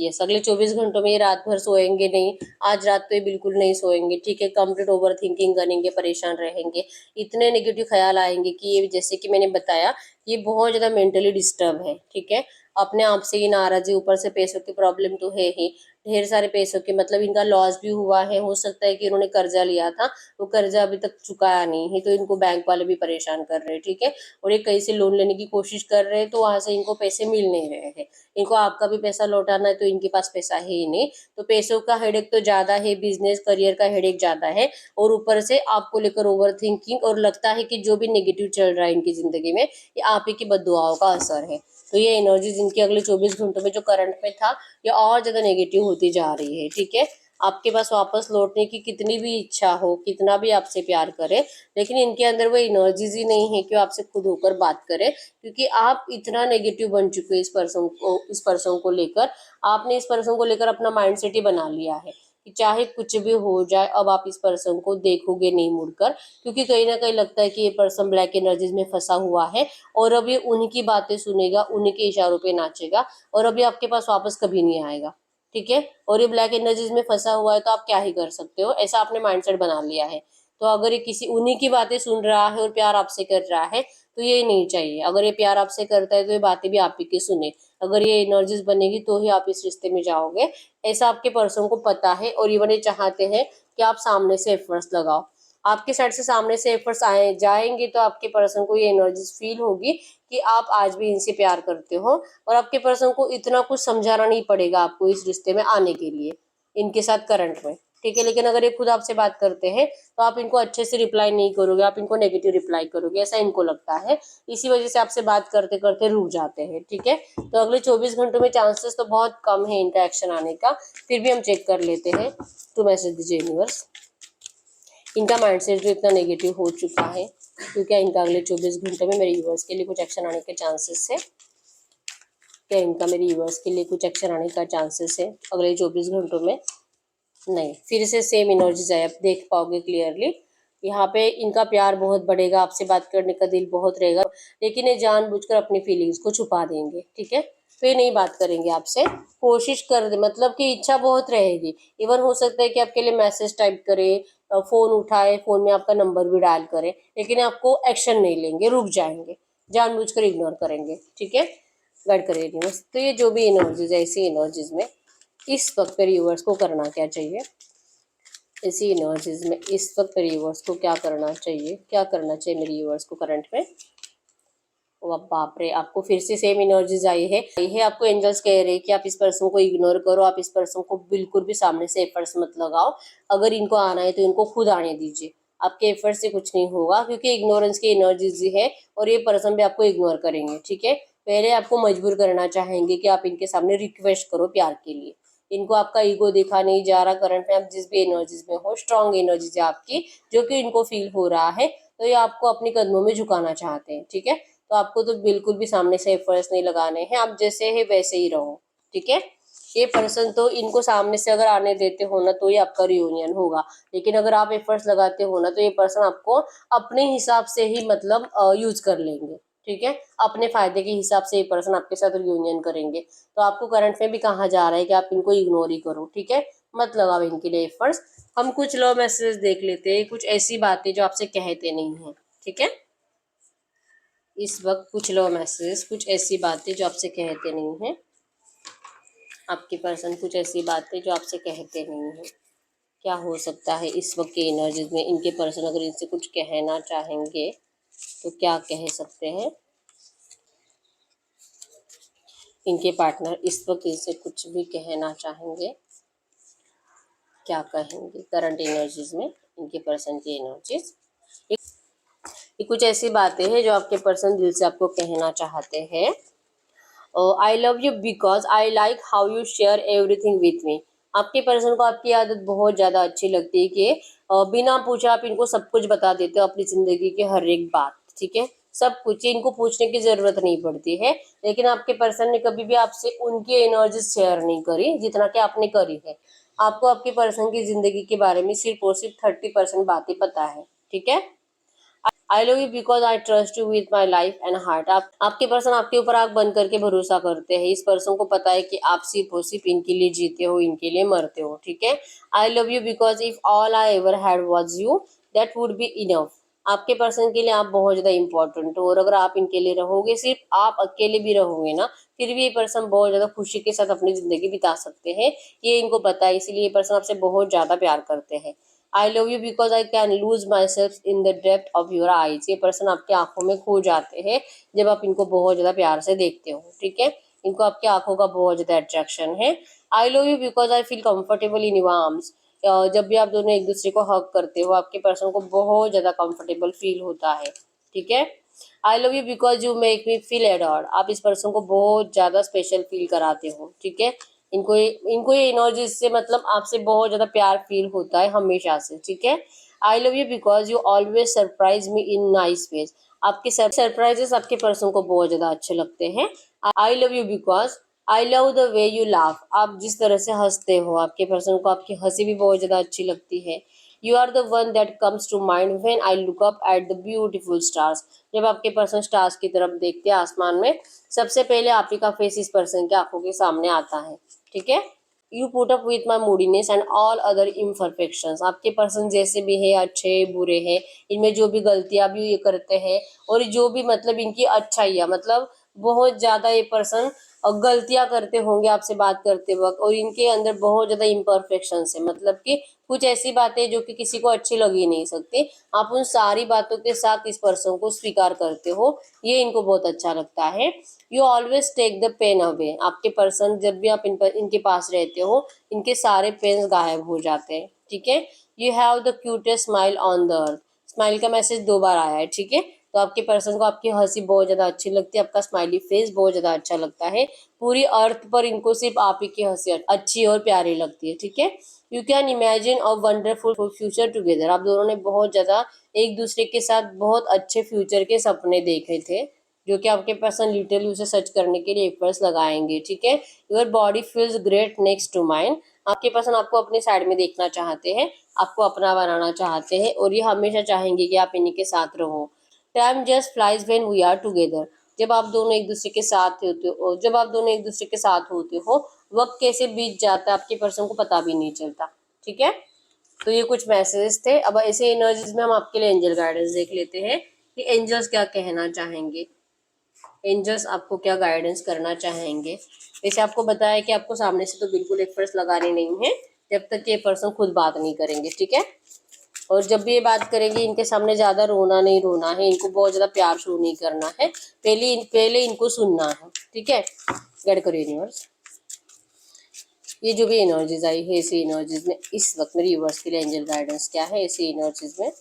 [SPEAKER 1] यस, अगले 24 घंटों में ये रात भर सोएंगे नहीं, आज रात तो ये बिल्कुल नहीं सोएंगे। ठीक है, कंप्लीट ओवर थिंकिंग करेंगे, परेशान रहेंगे, इतने नेगेटिव ख्याल आएंगे कि ये, जैसे कि मैंने बताया, ये बहुत ज़्यादा मेंटली डिस्टर्ब है। ठीक है, अपने आप से ही नाराज है, ऊपर से पैसों की प्रॉब्लम तो है ही, ढेर सारे पैसों के मतलब इनका लॉस भी हुआ है, हो सकता है कि इन्होंने कर्जा लिया था, वो कर्जा अभी तक चुकाया नहीं है, तो इनको बैंक वाले भी परेशान कर रहे हैं। ठीक है, और ये कहीं से लोन लेने की कोशिश कर रहे हैं तो वहां से इनको पैसे मिल नहीं रहे हैं, इनको आपका भी पैसा लौटाना है तो इनके पास पैसा है ही नहीं, तो पैसों का हेडेक तो ज्यादा है, बिजनेस करियर का हेडेक ज्यादा है, और ऊपर से आपको लेकर ओवर थिंकिंग, और लगता है कि जो भी नेगेटिव चल रहा है इनकी जिंदगी में ये आप ही की बद्दुआओं का असर है। तो ये एनर्जीज इनकी अगले 24 घंटों में जो करंट में था, ये और ज्यादा नेगेटिव होती जा रही है। ठीक है, आपके पास वापस लौटने की कितनी भी इच्छा हो, कितना भी आपसे प्यार करे, लेकिन इनके अंदर वो एनर्जीज ही नहीं है कि वो आपसे खुद होकर बात करे, क्योंकि आप इतना नेगेटिव बन चुके हो इस पर्सन को लेकर, आपने इस पर्सन को लेकर अपना माइंडसेट ही बना लिया है कि चाहे कुछ भी हो जाए अब आप इस पर्सन को देखोगे नहीं मुड़कर, क्योंकि कहीं ना कहीं लगता है कि ये पर्सन ब्लैक एनर्जीज में फंसा हुआ है और अब ये उन्हीं की बातें सुनेगा, उन्हीं के इशारों पे नाचेगा और अभी आपके पास वापस कभी नहीं आएगा। ठीक है, और ये ब्लैक एनर्जीज में फंसा हुआ है तो आप क्या ही कर सकते हो, ऐसा आपने माइंडसेट बना लिया है। तो अगर ये किसी उन्हीं की बातें सुन रहा है और प्यार आपसे कर रहा है तो ये नहीं चाहिए। अगर ये प्यार आपसे करता है तो ये बातें भी आप ही की सुने। अगर ये एनर्जीज बनेगी तो ही आप इस रिश्ते में जाओगे, ऐसा आपके पर्सन को पता है। और इवन ये चाहते हैं कि आप सामने से एफर्ट्स लगाओ। आपके साइड से सामने से एफर्ट्स आए जाएंगे तो आपके पर्सन को ये एनर्जीज फील होगी कि आप आज भी इनसे प्यार करते हो, और आपके पर्सन को इतना कुछ समझाना नहीं पड़ेगा आपको इस रिश्ते में आने के लिए, इनके साथ करंट में। ठीक है, लेकिन अगर ये खुद आपसे बात करते हैं तो आप इनको अच्छे से रिप्लाई नहीं करोगे, आप इनको नेगेटिव रिप्लाई करोगे, ऐसा इनको लगता है। इसी वजह से आपसे बात करते करते रुक जाते हैं। ठीक है, तो अगले 24 घंटों में चांसेस तो बहुत कम है इनका एक्शन आने का, फिर भी हम चेक कर लेते हैं। तो मैसेज दीजिए यूनिवर्स, इनका माइंडसेट जो इतना नेगेटिव हो चुका है, तो क्या इनका अगले 24 घंटे में मेरे यूनिवर्स के लिए कुछ एक्शन आने के चांसेस है? क्या इनका मेरे यूनिवर्स के लिए कुछ एक्शन आने का चांसेस है अगले 24 घंटों में? नहीं, फिर से सेम एनर्जीज है, आप देख पाओगे क्लियरली। यहाँ पे इनका प्यार बहुत बढ़ेगा, आपसे बात करने का दिल बहुत रहेगा, लेकिन ये जानबूझकर अपनी फीलिंग्स को छुपा देंगे। ठीक है, तो ये नहीं बात करेंगे आपसे, कोशिश कर दे, मतलब कि इच्छा बहुत रहेगी। इवन हो सकता है कि आपके लिए मैसेज टाइप करे, फोन उठाए, फोन में आपका नंबर भी डायल करे, लेकिन आपको एक्शन नहीं लेंगे, रुक जाएंगे, जानबूझकर इग्नोर करेंगे। ठीक है, गाइड करिए यूनिवर्स। तो ये जो भी एनर्जीज है, ऐसी एनर्जीज में इस वक्त पर व्यूअर्स को करना क्या चाहिए? ऐसी एनर्जीज में इस वक्त मेरे व्यूअर्स को क्या करना चाहिए? क्या करना चाहिए मेरे व्यूअर्स को करंट में? ओ बाप रे, आपको फिर से सेम एनर्जीज आई है। आपको एंजल्स कह रहे हैं कि आप इस पर्सन को इग्नोर करो, आप इस पर्सन को बिल्कुल भी सामने से एफर्ट्स मत लगाओ। अगर इनको आना है तो इनको खुद आने दीजिए, आपके एफर्ट से कुछ नहीं होगा, क्योंकि इग्नोरेंस की एनर्जीज है और ये पर्सन भी आपको इग्नोर करेंगे। ठीक है, पहले आपको मजबूर करना चाहेंगे कि आप इनके सामने रिक्वेस्ट करो प्यार के लिए। इनको आपका ईगो देखा नहीं जा रहा करंट में, आप जिस भी एनर्जीज में हो, स्ट्रांग एनर्जीज है आपकी, जो कि इनको फील हो रहा है, तो ये आपको अपनी कदमों में झुकाना चाहते हैं। ठीक है, तो आपको तो बिल्कुल भी सामने से एफर्ट्स नहीं लगाने हैं, आप जैसे है वैसे ही रहो। ठीक है, ये पर्सन तो इनको सामने से अगर आने देते हो ना तो ये आपका रियूनियन होगा, लेकिन अगर आप एफर्ट्स लगाते हो ना तो ये पर्सन आपको अपने हिसाब से ही मतलब यूज कर लेंगे। ठीक है, अपने फायदे के हिसाब से ये पर्सन आपके साथ रियूनियन करेंगे। तो आपको करंट में भी कहा जा रहा है कि आप इनको इग्नोर ही करो। ठीक है, मत लगाओ इनके लिए एफर्ट्स। हम कुछ लव मैसेज देख लेते हैं, कुछ ऐसी बातें जो आपसे कहते नहीं है। ठीक है, इस वक्त कुछ लव मैसेज, कुछ ऐसी बातें जो आपसे कहते नहीं है। आपके पर्सन कुछ ऐसी बातें जो आपसे कहते नहीं है, क्या हो सकता है इस वक्त की एनर्जीज में? इनके पर्सन अगर इनसे कुछ कहना चाहेंगे तो क्या कह सकते हैं? इनके पार्टनर इस वक्त इनसे कुछ भी कहना चाहेंगे, क्या कहेंगे करंट एनर्जीज में इनके पर्सन की एनर्जीज? ये कुछ ऐसी बातें हैं जो आपके पर्सन दिल से आपको कहना चाहते हैं। I love you because I like how you share everything with me. आपके पर्सन को आपकी आदत बहुत ज़्यादा अच्छी लगती है कि बिना पूछे आप इनको सब कुछ बता देते हो, अपनी ज़िंदगी की हर एक बात। ठीक है, सब कुछ इनको पूछने की ज़रूरत नहीं पड़ती है, लेकिन आपके पर्सन ने कभी भी आपसे उनकी एनर्जी शेयर नहीं करी जितना कि आपने करी है। आपको आपके पर्सन की ज़िंदगी के बारे में सिर्फ और सिर्फ 30% बातें पता है। ठीक है, I love you because I trust you with my life and heart. आपके पर्सन आपके ऊपर आंख बंद करके भरोसा करते हैं। इस पर्सन को पता है कि आप सिर्फ और सिर्फ इनके लिए जीते हो, इनके लिए मरते हो। ठीक है, I love you because if all I ever had was you that would be enough. आपके पर्सन के लिए आप बहुत ज़्यादा इंपॉर्टेंट हो, और अगर आप इनके लिए रहोगे, सिर्फ आप अकेले भी रहोगे ना, फिर भी ये पर्सन बहुत ज़्यादा खुशी के साथ अपनी ज़िंदगी बिता सकते हैं। ये इनको पता है, इसीलिए ये पर्सन आपसे बहुत ज़्यादा प्यार करते हैं। I love you because I can lose my self in the depth of your eyes. ये पर्सन आपकी आंखों में खो जाते हैं जब आप इनको बहुत ज़्यादा प्यार से देखते हो। ठीक है, इनको आपकी आंखों का बहुत ज़्यादा अट्रैक्शन है। I love you because I feel comfortable in your arms. जब भी आप दोनों एक दूसरे को हग करते हो, आपके पर्सन को बहुत ज़्यादा कंफर्टेबल फील होता है। ठीक है, I love you because you make me feel adored. आप इस पर्सन को बहुत ज़्यादा स्पेशल फील कराते हो। ठीक है, इनको ये एनर्जी से मतलब आपसे बहुत ज़्यादा प्यार फील होता है हमेशा से। ठीक है, I love you because you always surprise me in nice ways. आपके सरप्राइजेस आपके पर्सन को बहुत ज़्यादा अच्छे लगते हैं। I love you because I love the way you laugh. आप जिस तरह से हंसते हो, आपके पर्सन को आपकी हंसी भी बहुत ज़्यादा अच्छी लगती है। You are the one that comes to mind when I look up at the beautiful stars. जब आपके पर्सन स्टार्स की तरफ देखते हैं आसमान में, सबसे पहले आप ही का फेस इस पर्सन की आंखों के सामने आता है। ठीक है, you put up with my मूडीनेस and all other imperfections. आपके पर्सन जैसे भी है, अच्छे बुरे हैं, इनमें जो भी गलतियां भी ये करते हैं और जो भी मतलब इनकी अच्छाइयाँ, मतलब बहुत ज्यादा ये पर्सन गलतियां करते होंगे आपसे बात करते वक्त, और इनके अंदर बहुत ज्यादा इम्परफेक्शंस है, मतलब कि कुछ ऐसी बातें जो कि किसी को अच्छी लग ही नहीं सकती, आप उन सारी बातों के साथ इस पर्सन को स्वीकार करते हो, ये इनको बहुत अच्छा लगता है। You always take the pain away. आपके पर्सन जब भी आप इनके पास रहते हो, इनके सारे पेन गायब हो जाते हैं, ठीक है। You have the cutest smile on the earth. Smile का मैसेज 2 बार आया है, ठीक है। तो आपके पर्सन को आपकी हंसी बहुत ज्यादा अच्छी लगती है, आपका स्माइली फेस बहुत ज्यादा अच्छा लगता है, पूरी अर्थ पर इनको सिर्फ आप ही की हंसी अच्छी और प्यारी लगती है, ठीक है। You can imagine a wonderful future together. आप दोनों ने बहुत ज्यादा एक दूसरे के साथ बहुत अच्छे फ्यूचर के सपने देखे थे, जो कि आपके पर्सन लिटरली उसे सच करने के लिए एफर्ट्स लगाएंगे, ठीक है। Your body feels great next to mind. आपके पर्सन आपको अपने साइड में देखना चाहते हैं, आपको अपना बनाना चाहते हैं, और ये हमेशा चाहेंगे कि आप इन्हीं के साथ रहो। Time just flies when we are together. जब आप दोनों एक दूसरे के साथ होते हो, जब आप दोनों एक दूसरे के साथ होते हो, वक्त कैसे बीत जाता है आपके पर्सन को पता भी नहीं चलता, ठीक है। तो ये कुछ मैसेजेस थे। अब ऐसे एनर्जीज में हम आपके लिए एंजल गाइडेंस देख लेते हैं कि एंजल्स क्या कहना चाहेंगे, एंजल्स आपको क्या गाइडेंस करना चाहेंगे। वैसे आपको बताया कि आपको सामने से तो बिल्कुल एफर्ट्स लगाने नहीं है जब तक ये पर्सन खुद बात नहीं करेंगे, ठीक है। और जब भी ये बात करेंगे, इनके सामने ज्यादा रोना नहीं रोना है, इनको बहुत ज्यादा प्यार शो नहीं करना है, पहले इनको सुनना है, ठीक है। गाइड करो यूनिवर्स, ये जो भी एनर्जीज आई है ऐसी एनर्जीज में इस वक्त मेरी यूनिवर्स के लिए एंजल गाइडेंस क्या है, ऐसी एनर्जीज में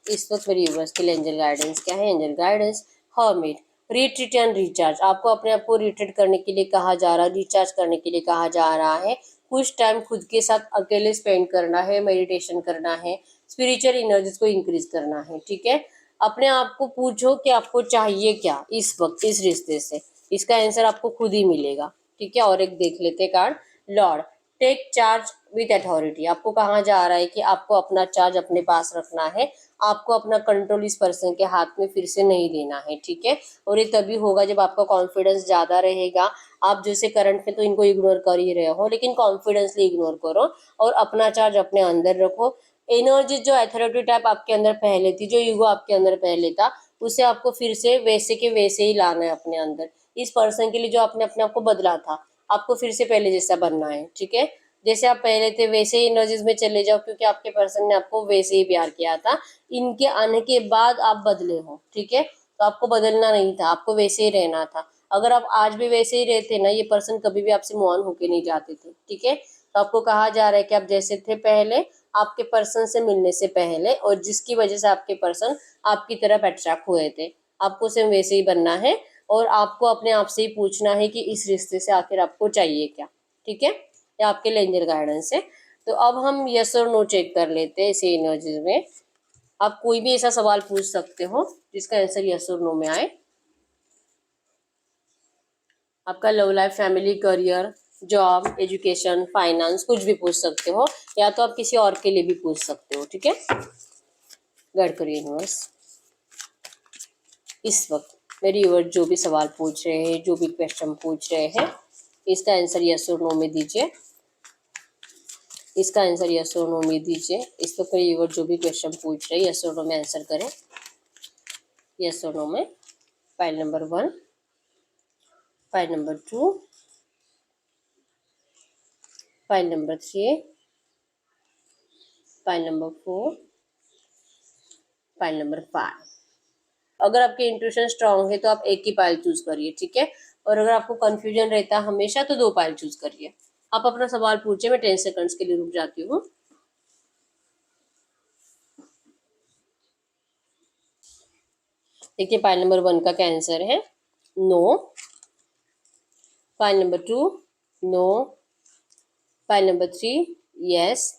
[SPEAKER 1] इस वक्त मेरी यूनिवर्स के लिए एंजल गाइडेंस क्या है। Angel guidance hermit, retreat and recharge. आपको अपने आप को रिट्रीट करने के लिए कहा जा रहा है, रिचार्ज करने के लिए कहा जा रहा है, कुछ टाइम खुद के साथ अकेले स्पेंड करना है, मेडिटेशन करना है, स्पिरिचुअल एनर्जीज को इंक्रीज करना है, ठीक है। अपने आप को पूछो कि आपको चाहिए क्या इस वक्त इस रिश्ते से, इसका आंसर आपको खुद ही मिलेगा, ठीक है। और एक देख लेते card, lord, take charge with authority. आपको कहा जा रहा है कि आपको अपना चार्ज अपने पास रखना है, आपको अपना कंट्रोल इस पर्सन के हाथ में फिर से नहीं देना है, ठीक है। और ये तभी होगा जब आपका कॉन्फिडेंस ज्यादा रहेगा। आप जैसे करंट में तो इनको इग्नोर कर ही रहे हो, लेकिन कॉन्फिडेंसली इग्नोर करो और अपना चार्ज अपने अंदर रखो। एनर्जी जो अथॉरिटी टाइप आपके अंदर पहले थी, जो ईगो आपके अंदर पहले था, उसे आपको फिर से वैसे के वैसे ही लाना है अपने अंदर। इस पर्सन के लिए जो आपने अपने आप को बदला था, आपको फिर से पहले जैसा बनना है, ठीक है। जैसे आप पहले थे वैसे ही एनर्जीज में चले जाओ, क्योंकि आपके पर्सन ने आपको वैसे ही प्यार किया था, इनके आने के बाद आप बदले हो, ठीक है। तो आपको बदलना नहीं था, आपको वैसे ही रहना था। अगर आप आज भी वैसे ही रहते ना, ये पर्सन कभी भी आपसे मूव ऑन होके नहीं जाते थे, ठीक है। तो आपको कहा जा रहा है कि आप जैसे थे पहले, आपके पर्सन से मिलने से पहले, और जिसकी वजह से आपके पर्सन आपकी तरफ अट्रैक्ट हुए थे, आपको सेम वैसे ही बनना है। और आपको अपने आप से ही पूछना है कि इस रिश्ते से आखिर आपको चाहिए क्या, ठीक है। ये आपके लिए एंजल गाइडेंस है। तो अब हम यस और नो चेक कर लेते हैं इसी एनर्जीज में। आप कोई भी ऐसा सवाल पूछ सकते हो जिसका आंसर यस और नो में आए। आपका love life, family, career, job, education, finance, कुछ भी पूछ सकते हो, या तो आप किसी और के लिए भी पूछ सकते हो, ठीक है। गाइड करिए यूनिवर्स, इस वक्त मेरी यूनिवर्स जो भी सवाल पूछ रहे हैं, जो भी क्वेश्चन पूछ रहे हैं, इसका आंसर यस और नो में दीजिए। इसका आंसर यस और नो में दीजिए। इस वक्त मेरी यूनिवर्स जो भी क्वेश्चन पूछ रहे हैं, यस और नो में आंसर करें। यस और नो में file number 1, file number 2, file number 3, file number 4, file number 5। अगर आपके इंट्यूशन स्ट्रांग है तो आप एक ही पाइल चूज करिए, ठीक है। और अगर आपको कंफ्यूजन रहता है हमेशा, तो 2 पाइल चूज करिए। आप अपना सवाल पूछिए, मैं 10 सेकंड्स के लिए रुक जाती हूँ। देखिए पाइल नंबर 1 का क्या आंसर है, no. File number 2, no. File number 3, yes.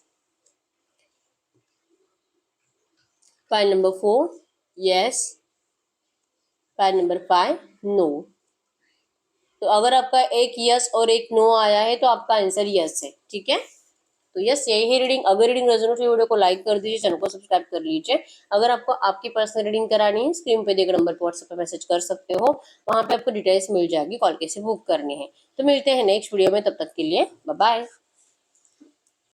[SPEAKER 1] File number 4, yes. File number 5, no. तो अगर आपका एक यस और एक नो आया है तो आपका आंसर यस है, ठीक है। तो यस, यही है रीडिंग। अगर रीडिंग रेजोनेट हुई, वीडियो को लाइक कर दीजिए, चैनल को सब्सक्राइब कर लीजिए। अगर आपको आपकी पर्सनल रीडिंग करानी है, स्क्रीन पे दिए नंबर पर व्हाट्सएप पे मैसेज कर सकते हो, वहां पे आपको डिटेल्स मिल जाएगी, कॉल कैसे बुक करनी है। तो मिलते हैं नेक्स्ट वीडियो में, तब तक के लिए बाय बाय।